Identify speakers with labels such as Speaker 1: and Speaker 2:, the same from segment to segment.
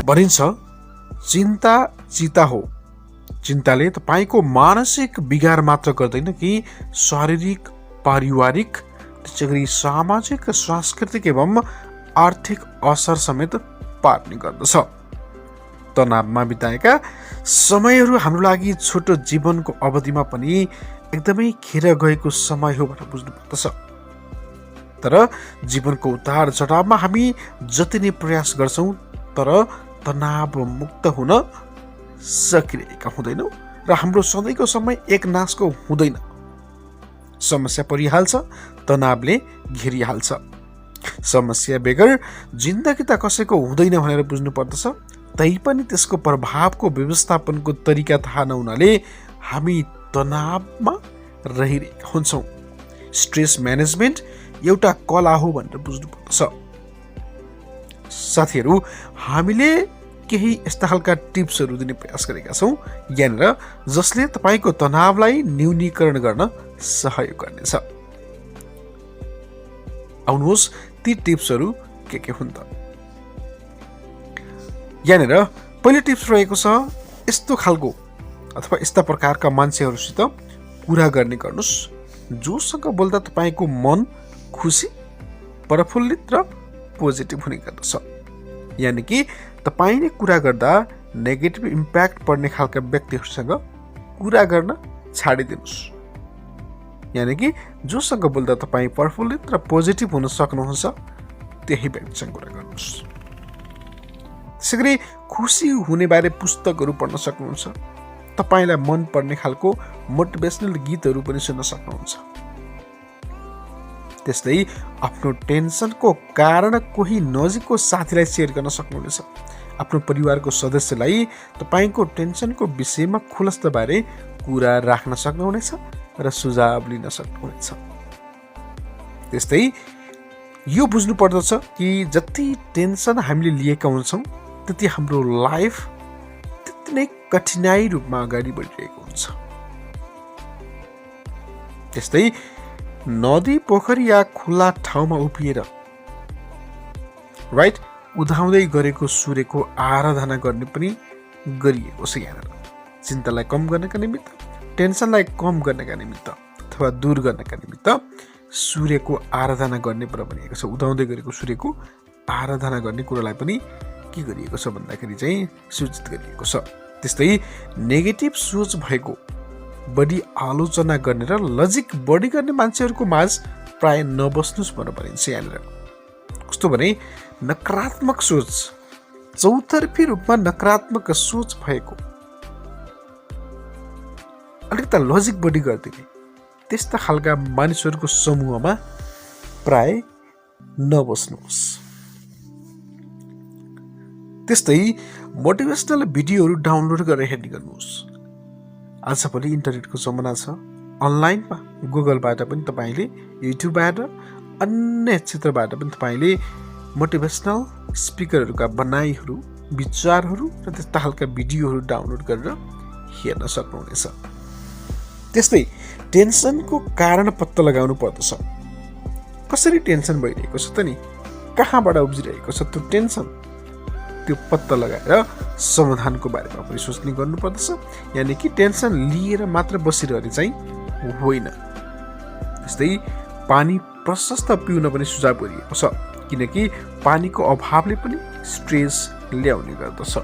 Speaker 1: भनिन्छ चिन्ता चिता हो। चिन्ताले तपाईँको मानसिक बिगार मात्र गर्दैन कि शारीरिक, पारिवारिक, त्यसैगरी सामाजिक, सांस्कृतिक एवं आर्थिक असर समेत पार्ने गर्दछ। तनावमा बिताएका समयहरू हाम्रो लागि छोटो जीवनको अवधिमा पनि एकदमै खेर गएको समय हो भनेर बुझ्नुपर्दछ। तर जीवनको उतार चढावमा हामी जति नै प्रयास गर्छौँ तर तनाव मुक्त हुन सकिरहेका हुँदैनौँ र हाम्रो सधैँको समय एक नासको हुँदैन। समस्या परिहाल्छ, तनावले घेरिहाल्छ। समस्या बेगर जिन्दगी त कसैको हुँदैन भनेर बुझ्नु पर्दछ। तैपनि त्यसको प्रभावको व्यवस्थापनको तरिका थाहा नहुनाले हामी तनावमा रहिरहेका हुन्छौँ। स्ट्रेस म्यानेजमेन्ट एउटा कला हो भनेर बुझ्नु पर्दछ। साथीहरू, हामीले केही यस्ता खालका टिप्सहरू दिने प्रयास गरेका छौँ यहाँनिर, जसले तपाईँको तनावलाई न्यूनीकरण गर्न सहयोग गर्नेछ। आउनुहोस् ती टिप्सहरू के हुन् त। यहाँनिर पहिलो टिप्स रहेको छ, यस्तो खालको अथवा यस्ता प्रकारका मान्छेहरूसित कुरा गर्ने गर्नुहोस् जोसँग बोल्दा तपाईँको मन खुसी, प्रफुल्लित र पोजिटिभ हुने गर्दछ। यानि कि तपाईँले कुरा गर्दा नेगेटिभ इम्प्याक्ट पर्ने खालका व्यक्तिहरूसँग कुरा गर्न छाडिदिनुहोस्। यानि कि जोसँग बोल्दा तपाईँ प्रफुल्लित र पोजिटिभ हुन सक्नुहुन्छ त्यही व्यक्तिसँग कुरा गर्नुहोस्। त्यसैगरी खुसी हुने बारे पुस्तकहरू पढ्न सक्नुहुन्छ। तपाईँलाई मन पर्ने खालको मोटिभेसनल गीतहरू पनि सुन्न सक्नुहुन्छ। त्यस्तै आफ्नो टेन्सनको कारण कोही नजिकको साथीलाई सेयर गर्न सक्नुहुनेछ। आफ्नो परिवारको सदस्यलाई तपाईँको टेन्सनको विषयमा खुलस्तबारे कुरा राख्न सक्नुहुनेछ र सुझाव लिन सक्नुहुनेछ। त्यस्तै यो बुझ्नु पर्दछ कि जति टेन्सन हामीले लिएका हुन्छौँ त्यति हाम्रो लाइफ त्यति नै कठिनाई रूपमा अगाडि बढिरहेको हुन्छ। त्यस्तै नदी, पोखरी या खुल्ला ठाउँमा उभिएर उदाउँदै गरेको सूर्यको आराधना गर्ने पनि गरिएको छ। यहाँनिर चिन्तालाई कम गर्नका निमित्त, टेन्सनलाई कम गर्नका निमित्त अथवा दूर गर्नका निमित्त सूर्यको आराधना गर्ने कुरा भनिएको छ। उदाउँदै गरेको सूर्यको आराधना गर्ने कुरालाई पनि के गरिएको छ भन्दाखेरि चाहिँ सूचित गरिएको छ। त्यस्तै नेगेटिभ सोच भएको, बढी आलोचना गर्ने र लजिक बढी गर्ने मान्छेहरूको माझ प्राय नबस्नुहोस् भनेर भनिन्छ। यहाँनिर कस्तो भने नकारात्मक सोच, चौतर्फी रूपमा नकारात्मक सोच भएको, अलिकता लजिक बढी गरिदिने त्यस्ता खालका मानिसहरूको समूहमा प्राय नबस्नुहोस्। त्यस्तै मोटिभेसनल भिडियोहरू डाउनलोड गरेर हेर्ने गर्नुहोस्। आजभोलि इन्टरनेटको जमाना छ। अनलाइनमा गुगलबाट पनि तपाईँले, युट्युबबाट, अन्य क्षेत्रबाट पनि तपाईँले मोटिभेसनल स्पिकरहरूका बनाइहरू, विचारहरू र त्यस्ता खालका भिडियोहरू डाउनलोड गरेर हेर्न सक्नुहुनेछ। त्यस्तै टेन्सनको कारण पत्ता लगाउनु पर्दछ। कसरी टेन्सन भइरहेको छ त नि, कहाँबाट उब्जिरहेको छ त्यो टेन्सन, त्यो पत्ता लगाएर समाधानको बारेमा पनि सोच्ने गर्नुपर्दछ। यानि कि टेन्सन लिएर मात्र बसिरहने चाहिँ होइन। त्यस्तै पानी प्रशस्त पिउन पनि सुझाव गरिएको छ, किनकि पानीको अभावले पनि स्ट्रेस ल्याउने गर्दछ।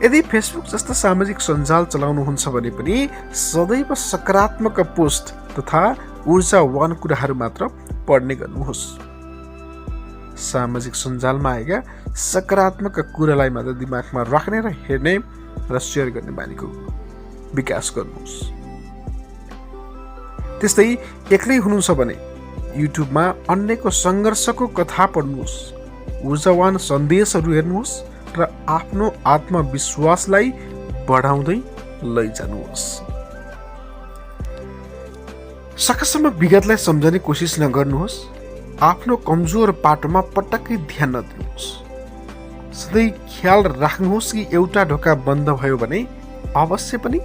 Speaker 1: यदि फेसबुक जस्ता सामाजिक सञ्जाल चलाउनुहुन्छ भने पनि सदैव सकारात्मक पोस्ट तथा ऊर्जावान कुराहरू मात्र पढ्ने गर्नुहोस्। सामाजिक सञ्जालमा आएका सकारात्मक कुरालाई मात्र दिमागमा राख्ने र हेर्ने र सेयर गर्ने बानीको विकास गर्नुहोस्। त्यस्तै एक्लै हुनुहुन्छ भने युट्युबमा अन्यको सङ्घर्षको कथा पढ्नुहोस्, ऊर्जावान सन्देशहरू हेर्नुहोस् र आफ्नो आत्मविश्वासलाई बढाउँदै लैजानुहोस्। सकेसम्म विगतलाई सम्झने कोसिस नगर्नुहोस्। आफ्नो कमजोर पाटोमा पटक्कै ध्यान नदिनुहोस्। सधैँ ख्याल राख्नुहोस् कि एउटा ढोका बन्द भयो भने अवश्य पनि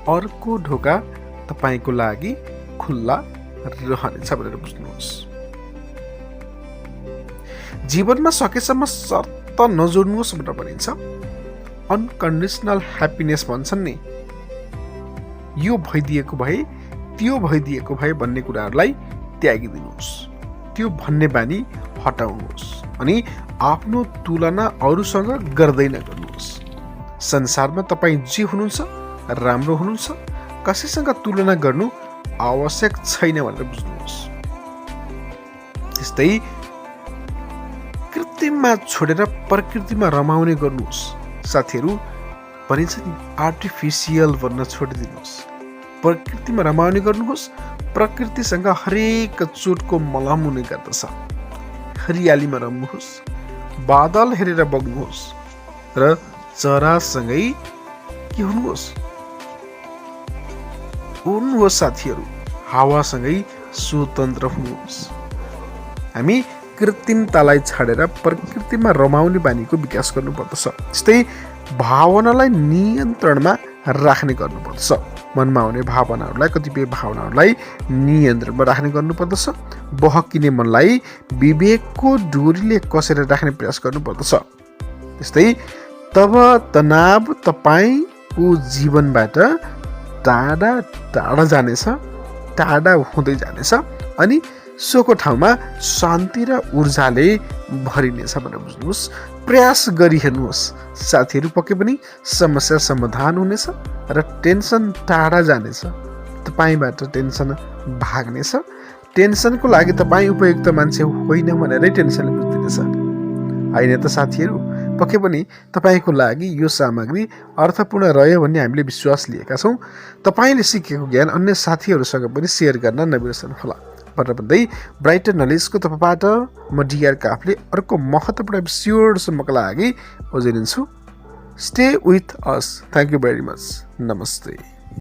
Speaker 1: अर्को ढोका तपाईँको लागि खुल्ला रहनेछ भनेर बुझ्नुहोस्। जीवनमा सकेसम्म व्रत नजोड्नुहोस् भनेर भनिन्छ। अनकन्डिसनल ह्याप्पिनेस भन्छन् नि, यो भइदिएको भए त्यो भइदिएको भए भन्ने कुराहरूलाई त्यागिदिनुहोस्, त्यो भन्ने बानी हटाउनुहोस् अनि आफ्नो तुलना अरूसँग गर्दै नगर्नुहोस्। संसारमा तपाईँ जे हुनुहुन्छ राम्रो हुनुहुन्छ, कसैसँग तुलना गर्नु आवश्यक छैन भनेर बुझ्नुहोस्। त्यस्तै कृत्रिममा छोडेर प्रकृतिमा रमाउने गर्नुहोस्। साथीहरू भनिन्छ नि, आर्टिफिसियल भन्न छोडिदिनुहोस्, प्रकृतिमा रमाउने गर्नुहोस्। प्रकृतिसँग हरेक चोटको मलम हुने गर्दछ। हरियालीमा रम्नुहोस्, बादल हेरेर बग्नुहोस् र चरासँगै के हुनुहोस्, उड्नुहोस्। साथीहरू हावासँगै स्वतन्त्र हुनुहोस्। हामी कृत्रिमतालाई छाडेर प्रकृतिमा रमाउने बानीको विकास गर्नुपर्दछ। जस्तै भावनालाई नियन्त्रणमा राख्ने गर्नुपर्दछ। मनमा आउने भावनाहरूलाई, कतिपय भावनाहरूलाई नियन्त्रणमा राख्ने गर्नुपर्दछ। बहकिने मनलाई विवेकको डोरीले कसेर राख्ने प्रयास गर्नुपर्दछ। त्यस्तै तब तनाव तपाईँको जीवनबाट टाढा टाढा जानेछ, टाढा हुँदै जानेछ अनि सोको ठाउँमा शान्ति र ऊर्जाले भरिनेछ भनेर बुझ्नुहोस्। प्रयास गरिहेर्नुहोस् साथीहरू, पक्कै पनि समस्या समाधान हुनेछ र टेन्सन टाढा जानेछ। तपाईँबाट टेन्सन भाग्नेछ। टेन्सनको लागि तपाईँ उपयुक्त मान्छे होइन भनेरै टेन्सनले बुझ्दिनेछ होइन त साथीहरू। पक्कै पनि तपाईँको लागि यो सामग्री अर्थपूर्ण रह्यो भन्ने हामीले विश्वास लिएका छौँ। तपाईँले सिकेको ज्ञान अन्य साथीहरूसँग पनि सेयर गर्न नबिर्सनु होला भनेर भन्दै ब्राइटर नलेजको तर्फबाट म डिआर काफले अर्को महत्त्वपूर्ण एपिसोडसम्मका लागि ओझेलिन्छु। Stay with us. Thank you very much. नमस्ते।